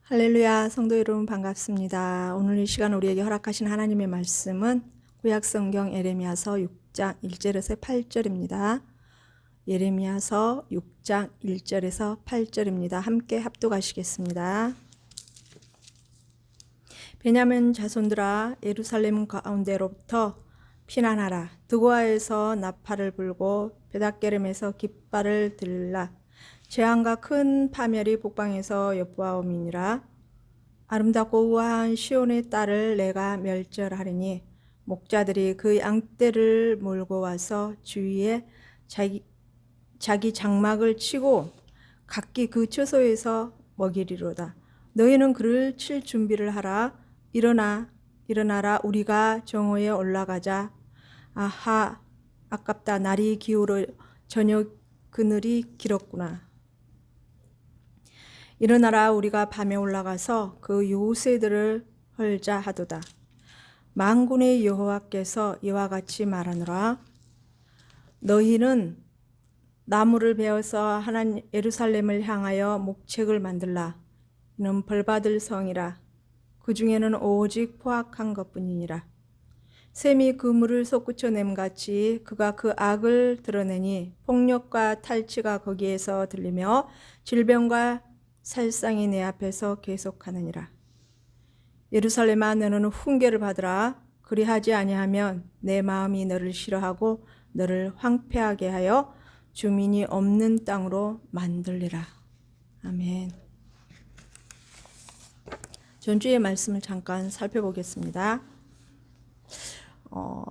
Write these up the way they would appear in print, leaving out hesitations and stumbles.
할렐루야, 성도 여러분 반갑습니다. 오늘 이 시간 우리에게 허락하신 하나님의 말씀은 구약성경 예레미야서 6장 1절에서 8절입니다. 예레미야서 6장 1절에서 8절입니다. 함께 합독하시겠습니다. 베냐민 자손들아, 예루살렘 가운데로부터 피난하라. 드고아에서 나팔을 불고 베닷게름에서 깃발을 들라. 재앙과 큰 파멸이 북방에서 엿보아옴이니라. 아름답고 우아한 시온의 딸을 내가 멸절하리니 목자들이 그 양떼를 몰고 와서 주위에 자기 장막을 치고 각기 그 처소에서 먹이리로다. 너희는 그를 칠 준비를 하라. 일어나라. 우리가 정오에 올라가자. 아하, 아깝다. 날이 기울어 저녁 그늘이 길었구나. 일어나라. 우리가 밤에 올라가서 그 요새들을 헐자 하도다. 만군의 여호와께서 이와 같이 말하노라. 너희는 나무를 베어서 예루살렘을 향하여 목책을 만들라. 이는 벌받을 성이라. 그 중에는 오직 포악한 것뿐이니라. 샘이 그물을 솟구쳐 냄같이 그가 그 악을 드러내니 폭력과 탈취가 거기에서 들리며 질병과 살상이 내 앞에서 계속하느니라. 예루살렘아, 너는 훈계를 받으라. 그리하지 아니하면 내 마음이 너를 싫어하고 너를 황폐하게 하여 주민이 없는 땅으로 만들리라. 아멘. 전주의 말씀을 잠깐 살펴보겠습니다.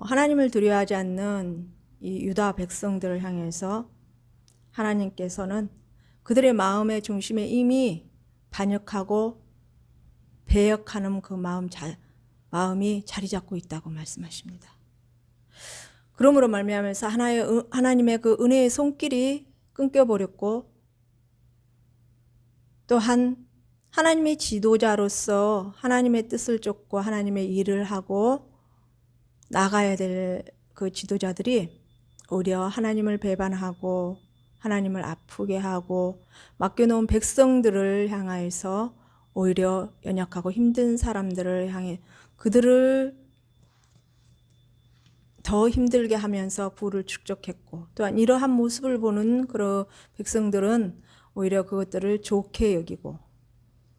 하나님을 두려워하지 않는 이 유다 백성들을 향해서 하나님께서는 그들의 마음의 중심에 이미 반역하고 배역하는 그 마음이 자리 잡고 있다고 말씀하십니다. 그러므로 말미암아서 하나님의 그 은혜의 손길이 끊겨버렸고, 또한 하나님의 지도자로서 하나님의 뜻을 쫓고 하나님의 일을 하고 나가야 될 그 지도자들이 오히려 하나님을 배반하고 하나님을 아프게 하고 맡겨놓은 백성들을 향하여서 오히려 연약하고 힘든 사람들을 향해 그들을 더 힘들게 하면서 부를 축적했고, 또한 이러한 모습을 보는 그런 백성들은 오히려 그것들을 좋게 여기고,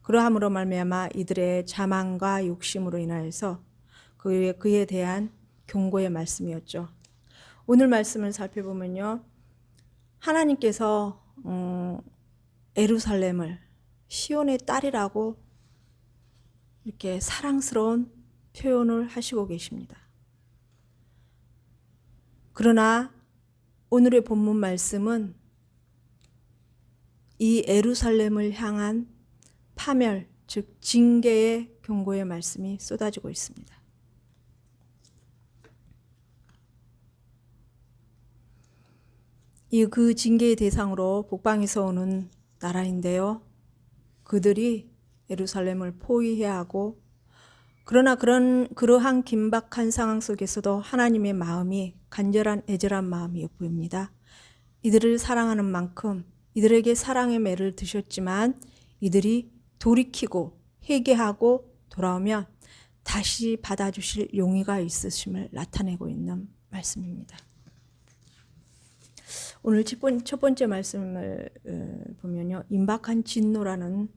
그러함으로 말미암아 이들의 자만과 욕심으로 인하여서 그에 대한 경고의 말씀이었죠. 오늘 말씀을 살펴보면요, 하나님께서 예루살렘을 시온의 딸이라고 이렇게 사랑스러운 표현을 하시고 계십니다. 그러나 오늘의 본문 말씀은 이 예루살렘을 향한 파멸, 즉 징계의 경고의 말씀이 쏟아지고 있습니다. 그 징계의 대상으로 북방에서 오는 나라인데요, 그들이 예루살렘을 포위해야 하고, 그러나 그러한 긴박한 상황 속에서도 하나님의 마음이 간절한 애절한 마음이 엿보입니다. 이들을 사랑하는 만큼 이들에게 사랑의 매를 드셨지만 이들이 돌이키고 회개하고 돌아오면 다시 받아주실 용의가 있으심을 나타내고 있는 말씀입니다. 오늘 첫 번째 말씀을 보면요, 임박한 진노라는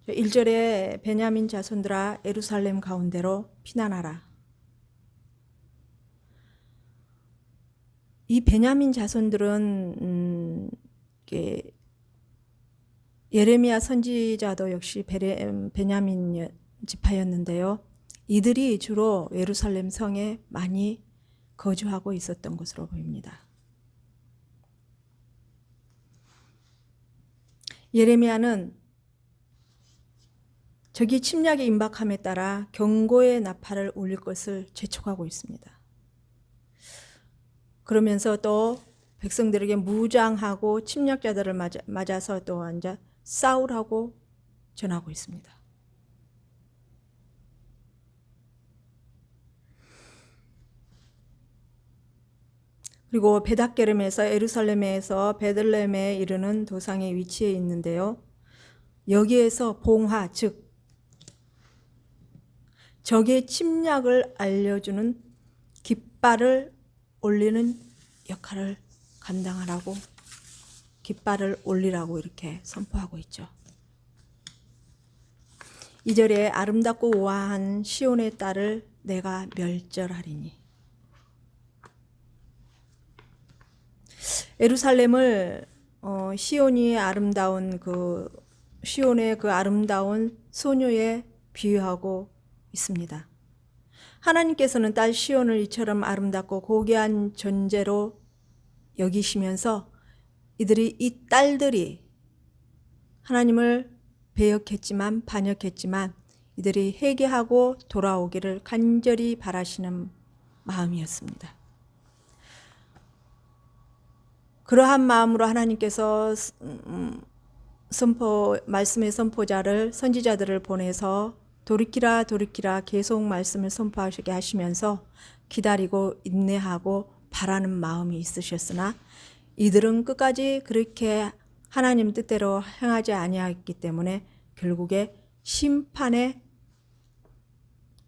1절에 베냐민 자손들아, 예루살렘 가운데로 피난하라. 이 베냐민 자손들은 예레미야 선지자도 역시 베냐민 지파였는데요, 이들이 주로 예루살렘 성에 많이 거주하고 있었던 것으로 보입니다. 예레미야는 적이 침략의 임박함에 따라 경고의 나팔을 울릴 것을 재촉하고 있습니다. 그러면서 또 백성들에게 무장하고 침략자들을 맞아서 또 앉아 싸우라고 전하고 있습니다. 그리고 베닷게름에서 예루살렘에서 베들레헴에 이르는 도상에 위치해 있는데요, 여기에서 봉화, 즉 적의 침략을 알려주는 깃발을 올리는 역할을 감당하라고, 깃발을 올리라고 이렇게 선포하고 있죠. 2절에 아름답고 우아한 시온의 딸을 내가 멸절하리니. 예루살렘을 시온이 아름다운 시온의 그 아름다운 소녀에 비유하고 있습니다. 하나님께서는 딸 시온을 이처럼 아름답고 고귀한 존재로 여기시면서 이 딸들이 하나님을 배역했지만 반역했지만 이들이 회개하고 돌아오기를 간절히 바라시는 마음이었습니다. 그러한 마음으로 하나님께서 말씀의 선포자를, 선지자들을 보내서 돌이키라 돌이키라 계속 말씀을 선포하시게 하시면서 기다리고 인내하고 바라는 마음이 있으셨으나 이들은 끝까지 그렇게 하나님 뜻대로 행하지 아니하였기 때문에 결국에 심판의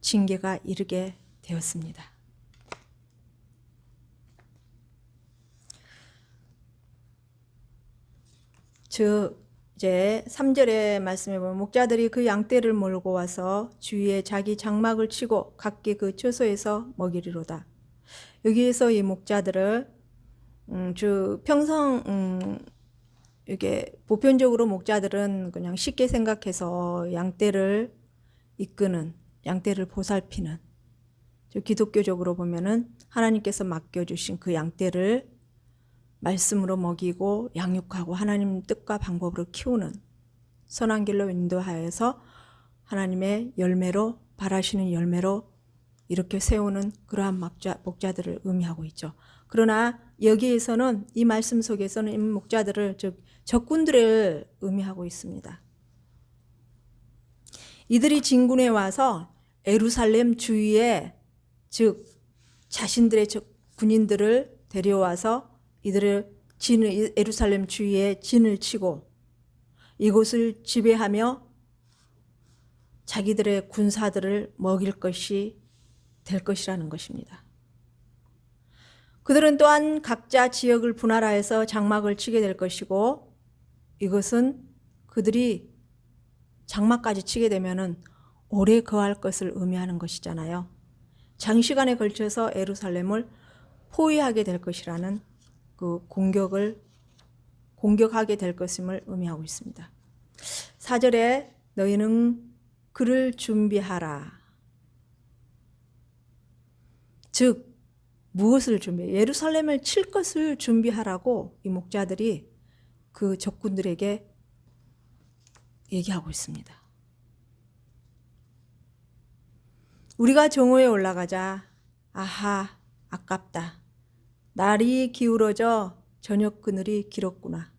징계가 이르게 되었습니다. 즉 이제 3절의 말씀에 보면 목자들이 그 양떼를 몰고 와서 주위에 자기 장막을 치고 각기 그 처소에서 먹이리로다. 여기에서 이 목자들을 이게 보편적으로 목자들은 그냥 쉽게 생각해서 양떼를 이끄는, 양떼를 보살피는, 기독교적으로 보면은 하나님께서 맡겨주신 그 양떼를 말씀으로 먹이고 양육하고 하나님 뜻과 방법으로 키우는, 선한 길로 인도하여서 하나님의 열매로, 바라시는 열매로 이렇게 세우는 그러한 목자들을 의미하고 있죠. 그러나 여기에서는, 이 말씀 속에서는 이 목자들을, 즉 적군들을 의미하고 있습니다. 이들이 진군에 와서 예루살렘 주위에, 즉 자신들의 군인들을 데려와서 이들을 예루살렘 주위에 진을 치고 이곳을 지배하며 자기들의 군사들을 먹일 것이 될 것이라는 것입니다. 그들은 또한 각자 지역을 분할하여서 장막을 치게 될 것이고, 이것은 그들이 장막까지 치게 되면은 오래 거할 것을 의미하는 것이잖아요. 장시간에 걸쳐서 예루살렘을 포위하게 될 것이라는 그 공격하게 될 것임을 의미하고 있습니다. 4절에 너희는 그를 준비하라. 즉 무엇을 준비해? 예루살렘을 칠 것을 준비하라고 이 목자들이 그 적군들에게 얘기하고 있습니다. 우리가 정오에 올라가자. 아하, 아깝다. 날이 기울어져 저녁 그늘이 길었구나.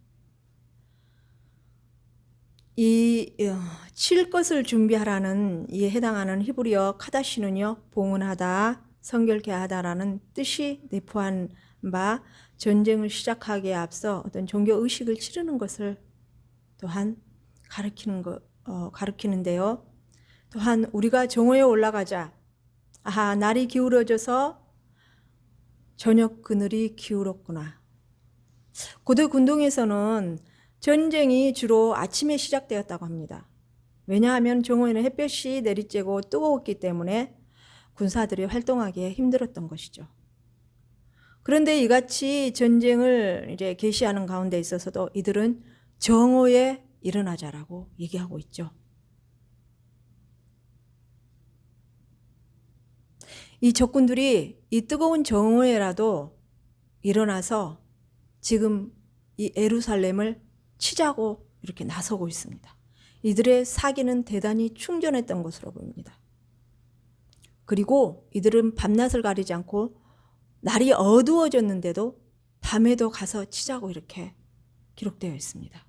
칠 것을 준비하라는 이에 해당하는 히브리어 카다시는요, 봉헌하다, 성결케 하다라는 뜻이 내포한 바 전쟁을 시작하기에 앞서 어떤 종교 의식을 치르는 것을 또한 가르치는데요. 또한 우리가 정오에 올라가자. 아하, 날이 기울어져서 저녁 그늘이 기울었구나. 고대 군동에서는 전쟁이 주로 아침에 시작되었다고 합니다. 왜냐하면 정오에는 햇볕이 내리쬐고 뜨거웠기 때문에 군사들이 활동하기에 힘들었던 것이죠. 그런데 이같이 전쟁을 이제 계시하는 가운데 있어서도 이들은 정오에 일어나자라고 얘기하고 있죠. 이 적군들이 이 뜨거운 정오에라도 일어나서 지금 이 예루살렘을 치자고 이렇게 나서고 있습니다. 이들의 사기는 대단히 충전했던 것으로 보입니다. 그리고 이들은 밤낮을 가리지 않고 날이 어두워졌는데도 밤에도 가서 치자고 이렇게 기록되어 있습니다.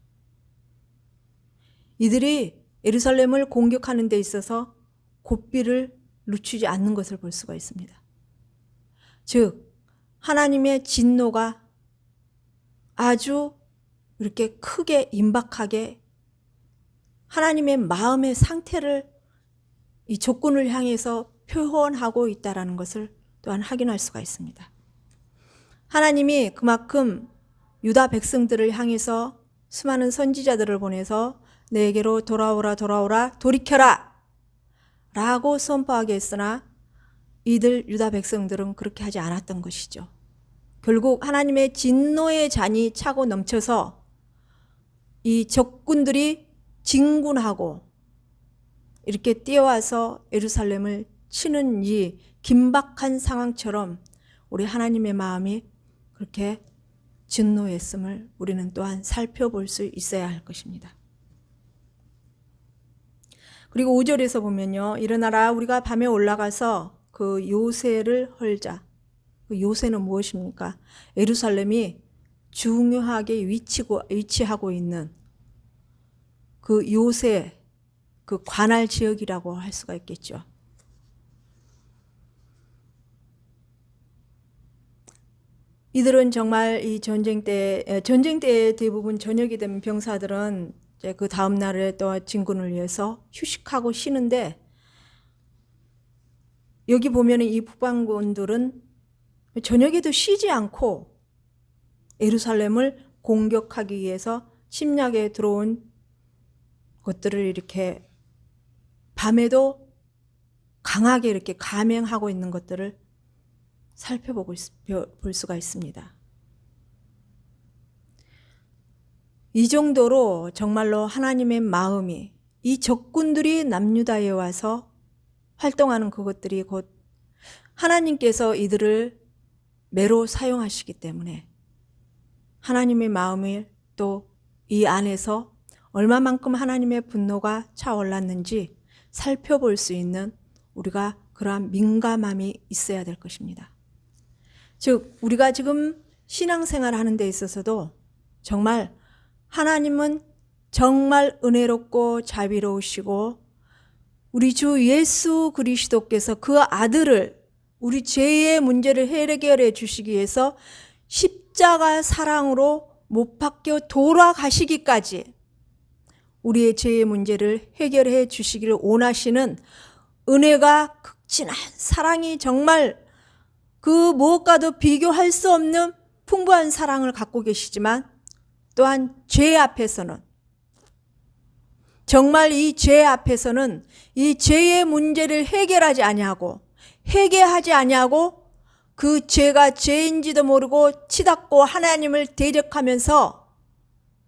이들이 예루살렘을 공격하는 데 있어서 고삐를 늦추지 않는 것을 볼 수가 있습니다. 즉 하나님의 진노가 아주 이렇게 크게 임박하게 하나님의 마음의 상태를 이 적군을 향해서 표현하고 있다는 것을 또한 확인할 수가 있습니다. 하나님이 그만큼 유다 백성들을 향해서 수많은 선지자들을 보내서 내게로 돌아오라 돌아오라 돌이켜라 라고 선포하게 했으나 이들 유다 백성들은 그렇게 하지 않았던 것이죠. 결국 하나님의 진노의 잔이 차고 넘쳐서 이 적군들이 진군하고 이렇게 뛰어와서 예루살렘을 치는 이 긴박한 상황처럼 우리 하나님의 마음이 그렇게 진노했음을 우리는 또한 살펴볼 수 있어야 할 것입니다. 그리고 5절에서 보면요. 일어나라 우리가 밤에 올라가서 그 요새를 헐자. 그 요새는 무엇입니까? 예루살렘이 중요하게 위치하고 있는 그 요새, 그 관할 지역이라고 할 수가 있겠죠. 이들은 정말 이 전쟁 때에 대부분 저녁이 되면 병사들은 이제 그 다음 날에 또 진군을 위해서 휴식하고 쉬는데, 여기 보면은 이 북방군들은 저녁에도 쉬지 않고 예루살렘을 공격하기 위해서 침략에 들어온 것들을 이렇게 밤에도 강하게 이렇게 감행하고 있는 것들을 볼 수가 있습니다. 이 정도로 정말로 하나님의 마음이 이 적군들이 남유다에 와서 활동하는 그것들이 곧 하나님께서 이들을 매로 사용하시기 때문에 하나님의 마음이 또 이 안에서 얼마만큼 하나님의 분노가 차올랐는지 살펴볼 수 있는 우리가 그러한 민감함이 있어야 될 것입니다. 즉 우리가 지금 신앙생활 하는 데 있어서도 정말 하나님은 정말 은혜롭고 자비로우시고 우리 주 예수 그리스도께서 그 아들을 우리 죄의 문제를 해결해 주시기 위해서 십자가 사랑으로 못 박혀 돌아가시기까지 우리의 죄의 문제를 해결해 주시기를 원하시는 은혜가 극진한 사랑이 정말 그 무엇과도 비교할 수 없는 풍부한 사랑을 갖고 계시지만 또한 죄 앞에서는 정말 이 죄 앞에서는 이 죄의 문제를 해결하지 아니하고 회개하지 아니하고 그 죄가 죄인지도 모르고 치닫고 하나님을 대적하면서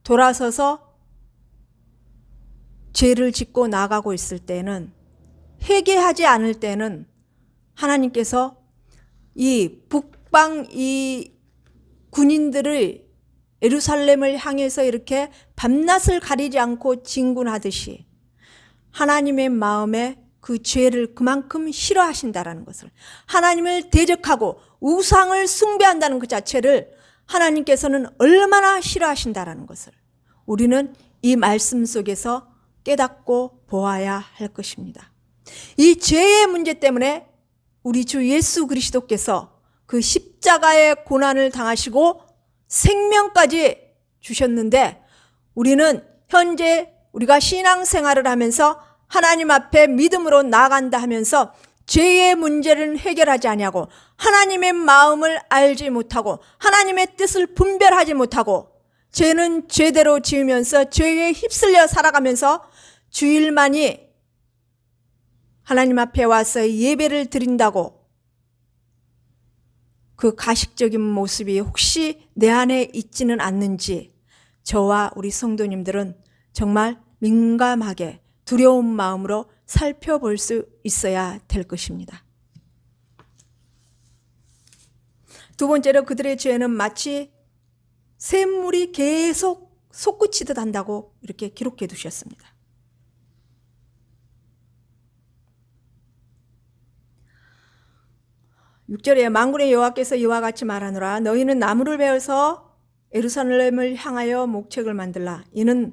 돌아서서 죄를 짓고 나가고 있을 때는, 회개하지 않을 때는 하나님께서 이 북방 이 군인들을 예루살렘을 향해서 이렇게 밤낮을 가리지 않고 진군하듯이 하나님의 마음에 그 죄를 그만큼 싫어하신다라는 것을, 하나님을 대적하고 우상을 숭배한다는 그 자체를 하나님께서는 얼마나 싫어하신다라는 것을 우리는 이 말씀 속에서 깨닫고 보아야 할 것입니다. 이 죄의 문제 때문에 우리 주 예수 그리스도께서 그 십자가의 고난을 당하시고 생명까지 주셨는데, 우리는 현재 우리가 신앙생활을 하면서 하나님 앞에 믿음으로 나아간다 하면서 죄의 문제를 해결하지 아니하고 하나님의 마음을 알지 못하고 하나님의 뜻을 분별하지 못하고 죄는 죄대로 지으면서 죄에 휩쓸려 살아가면서 주일만이 하나님 앞에 와서 예배를 드린다고 그 가식적인 모습이 혹시 내 안에 있지는 않는지 저와 우리 성도님들은 정말 민감하게 두려운 마음으로 살펴볼 수 있어야 될 것입니다. 두 번째로 그들의 죄는 마치 샘물이 계속 솟구치듯 한다고 이렇게 기록해 두셨습니다. (6절에) 만군의 여호와께서 이와 같이 말하노라. 너희는 나무를 베어서 예루살렘을 향하여 목책을 만들라. 이는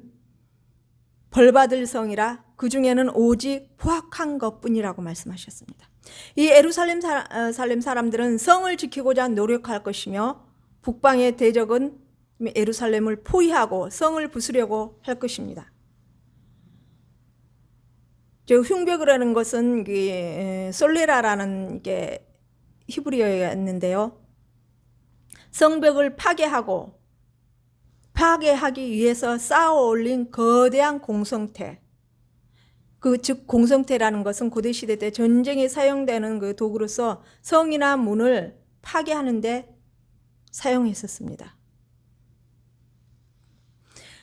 벌받을 성이라 그 중에는 오직 포악한 것뿐이라고 말씀하셨습니다. 이 예루살렘 사람들은 성을 지키고자 노력할 것이며 북방의 대적은 예루살렘을 포위하고 성을 부수려고 할 것입니다. 저 흉벽이라는 것은 솔레라라는 게 히브리어였는데요. 성벽을 파괴하기 위해서 쌓아 올린 거대한 공성태. 즉 공성태라는 것은 고대시대 때 전쟁에 사용되는 그 도구로서 성이나 문을 파괴하는 데 사용했었습니다.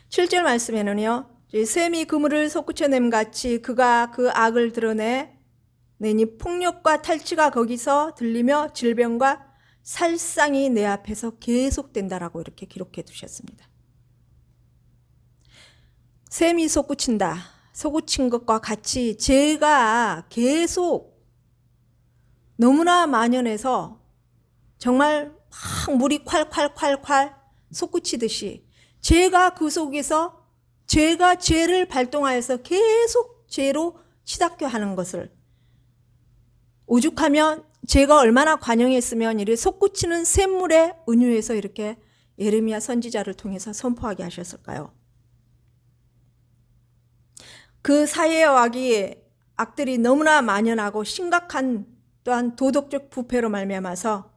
7절 말씀에는요. 셈이 그물을 솟구쳐냄 같이 그가 그 악을 드러내니 폭력과 탈취가 거기서 들리며 질병과 살상이 내 앞에서 계속된다라고 이렇게 기록해 두셨습니다. 셈이 솟구친 것과 같이 죄가 계속 너무나 만연해서 정말 막 물이 콸콸콸콸 솟구치듯이 죄가 그 속에서 죄가 죄를 발동하여서 계속 죄로 치닫게 하는 것을, 오죽하면 죄가 얼마나 관영했으면 이렇게 솟구치는 샘물에 은유해서 이렇게 예레미야 선지자를 통해서 선포하게 하셨을까요? 그 사회의 악들이 너무나 만연하고 심각한 또한 도덕적 부패로 말미암아서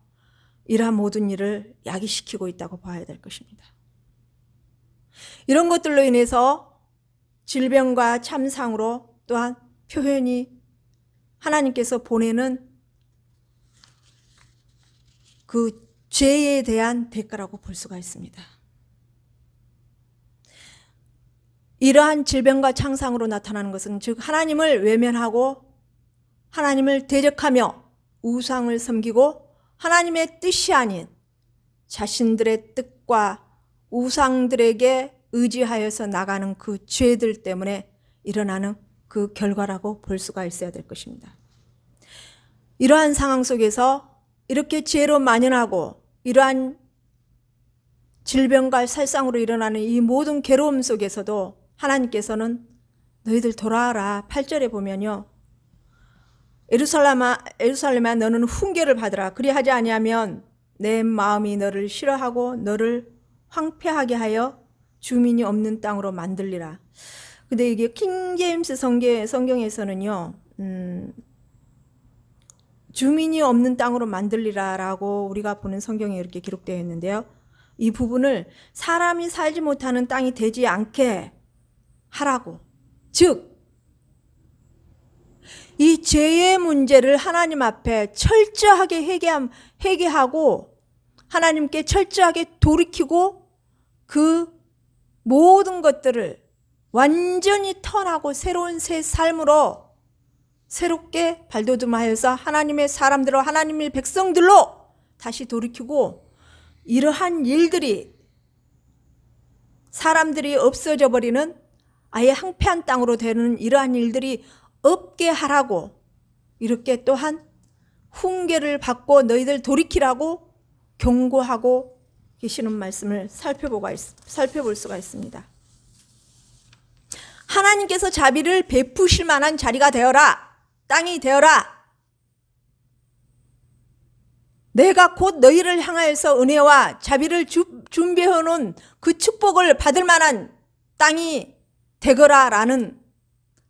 이러한 모든 일을 야기시키고 있다고 봐야 될 것입니다. 이런 것들로 인해서 질병과 참상으로 또한 표현이 하나님께서 보내는 그 죄에 대한 대가라고 볼 수가 있습니다. 이러한 질병과 창상으로 나타나는 것은 즉 하나님을 외면하고 하나님을 대적하며 우상을 섬기고 하나님의 뜻이 아닌 자신들의 뜻과 우상들에게 의지하여서 나가는 그 죄들 때문에 일어나는 그 결과라고 볼 수가 있어야 될 것입니다. 이러한 상황 속에서 이렇게 죄로 만연하고 이러한 질병과 살상으로 일어나는 이 모든 괴로움 속에서도 하나님께서는 너희들 돌아와라. 8절에 보면요. 예루살렘아 너는 훈계를 받으라. 그리하지 아니하면 내 마음이 너를 싫어하고 너를 황폐하게 하여 주민이 없는 땅으로 만들리라. 근데 이게 킹제임스 성경에서는요. 주민이 없는 땅으로 만들리라라고 우리가 보는 성경에 이렇게 기록되어 있는데요. 이 부분을 사람이 살지 못하는 땅이 되지 않게 하라고. 즉 이 죄의 문제를 하나님 앞에 철저하게 회개하고 하나님께 철저하게 돌이키고 그 모든 것들을 완전히 턴하고 새로운 새 삶으로 새롭게 발돋움하여서 하나님의 사람들로 하나님의 백성들로 다시 돌이키고 이러한 일들이 사람들이 없어져 버리는 아예 황폐한 땅으로 되는 이러한 일들이 없게 하라고 이렇게 또한 훈계를 받고 너희들 돌이키라고 경고하고 계시는 말씀을 살펴볼 수가 있습니다. 하나님께서 자비를 베푸실 만한 자리가 되어라. 땅이 되어라. 내가 곧 너희를 향하여서 은혜와 자비를 준비해 놓은 그 축복을 받을 만한 땅이 되거라 라는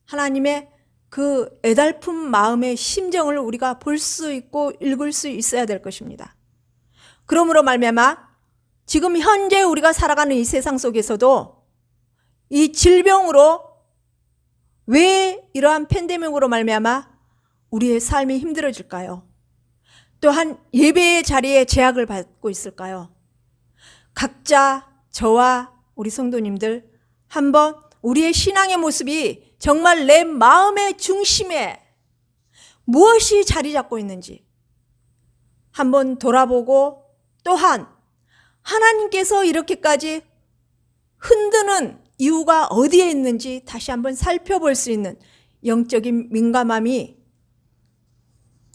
하나님의 그 애달픈 마음의 심정을 우리가 볼 수 있고 읽을 수 있어야 될 것입니다. 그러므로 말미암아 지금 현재 우리가 살아가는 이 세상 속에서도 이 질병으로 왜 이러한 팬데믹으로 말미암아 우리의 삶이 힘들어질까요? 또한 예배의 자리에 제약을 받고 있을까요? 각자 저와 우리 성도님들 한번 우리의 신앙의 모습이 정말 내 마음의 중심에 무엇이 자리 잡고 있는지 한번 돌아보고 또한 하나님께서 이렇게까지 흔드는 이유가 어디에 있는지 다시 한번 살펴볼 수 있는 영적인 민감함이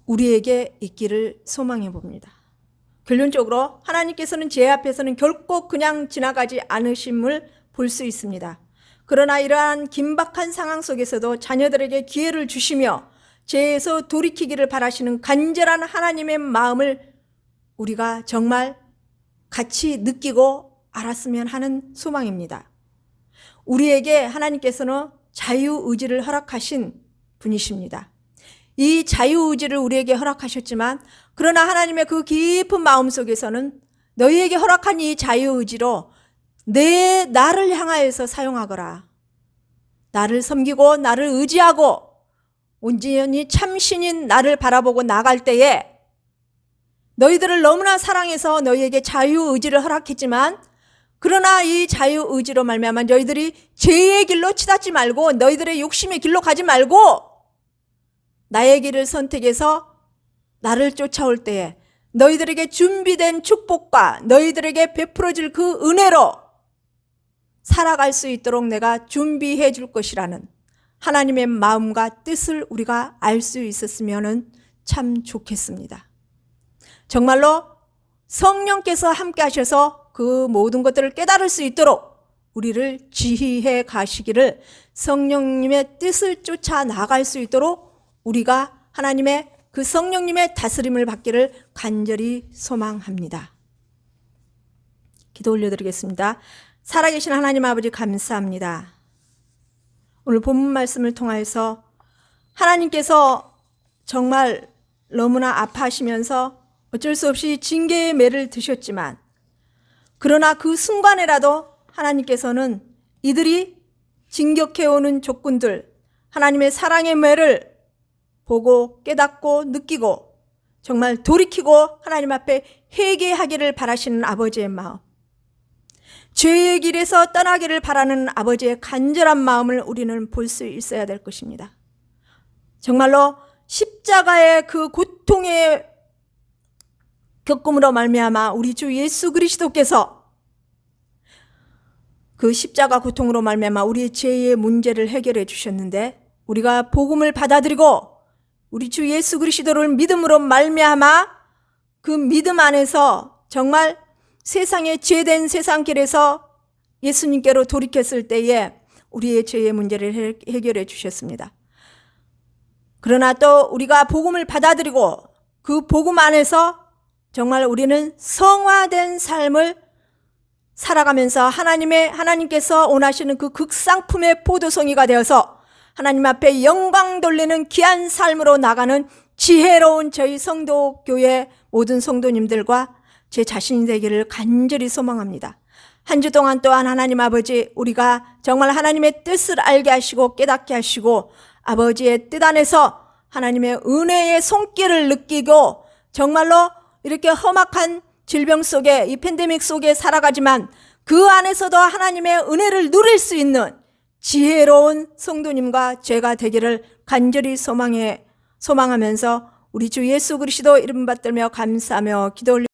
우리에게 있기를 소망해 봅니다. 결론적으로 하나님께서는 죄 앞에서는 결코 그냥 지나가지 않으심을 볼 수 있습니다. 그러나 이러한 긴박한 상황 속에서도 자녀들에게 기회를 주시며 죄에서 돌이키기를 바라시는 간절한 하나님의 마음을 우리가 정말 같이 느끼고 알았으면 하는 소망입니다. 우리에게 하나님께서는 자유의지를 허락하신 분이십니다. 이 자유의지를 우리에게 허락하셨지만 그러나 하나님의 그 깊은 마음 속에서는 너희에게 허락한 이 자유의지로 나를 향하여서 사용하거라. 나를 섬기고 나를 의지하고 온전히 참신인 나를 바라보고 나갈 때에 너희들을 너무나 사랑해서 너희에게 자유의지를 허락했지만 그러나 이 자유의지로 말미암아 너희들이 죄의 길로 치닫지 말고 너희들의 욕심의 길로 가지 말고 나의 길을 선택해서 나를 쫓아올 때에 너희들에게 준비된 축복과 너희들에게 베풀어질 그 은혜로 살아갈 수 있도록 내가 준비해 줄 것이라는 하나님의 마음과 뜻을 우리가 알 수 있었으면 참 좋겠습니다. 정말로 성령께서 함께 하셔서 그 모든 것들을 깨달을 수 있도록 우리를 지휘해 가시기를 성령님의 뜻을 쫓아 나갈 수 있도록 우리가 하나님의 그 성령님의 다스림을 받기를 간절히 소망합니다. 기도 올려드리겠습니다. 살아계신 하나님 아버지 감사합니다. 오늘 본문 말씀을 통하여서 하나님께서 정말 너무나 아파하시면서 어쩔 수 없이 징계의 매를 드셨지만 그러나 그 순간에라도 하나님께서는 이들이 진격해오는 적군들 하나님의 사랑의 매를 보고 깨닫고 느끼고 정말 돌이키고 하나님 앞에 회개하기를 바라시는 아버지의 마음, 죄의 길에서 떠나기를 바라는 아버지의 간절한 마음을 우리는 볼 수 있어야 될 것입니다. 정말로 십자가의 그 고통의 겪음으로 말미암아 우리 주 예수 그리스도께서 그 십자가 고통으로 말미암아 우리의 죄의 문제를 해결해 주셨는데 우리가 복음을 받아들이고 우리 주 예수 그리스도를 믿음으로 말미암아 그 믿음 안에서 정말 세상의 죄된 세상길에서 예수님께로 돌이켰을 때에 우리의 죄의 문제를 해결해 주셨습니다. 그러나 또 우리가 복음을 받아들이고 그 복음 안에서 정말 우리는 성화된 삶을 살아가면서 하나님께서 원하시는 그 극상품의 포도송이가 되어서 하나님 앞에 영광 돌리는 귀한 삶으로 나가는 지혜로운 저희 성도교회 모든 성도님들과 제 자신이 되기를 간절히 소망합니다. 한 주 동안 또한 하나님 아버지 우리가 정말 하나님의 뜻을 알게 하시고 깨닫게 하시고 아버지의 뜻 안에서 하나님의 은혜의 손길을 느끼고 정말로 이렇게 험악한 질병 속에 이 팬데믹 속에 살아가지만 그 안에서도 하나님의 은혜를 누릴 수 있는 지혜로운 성도님과 제가 되기를 간절히 소망하면서 우리 주 예수 그리스도 이름 받들며 감사하며 기도 올립니다.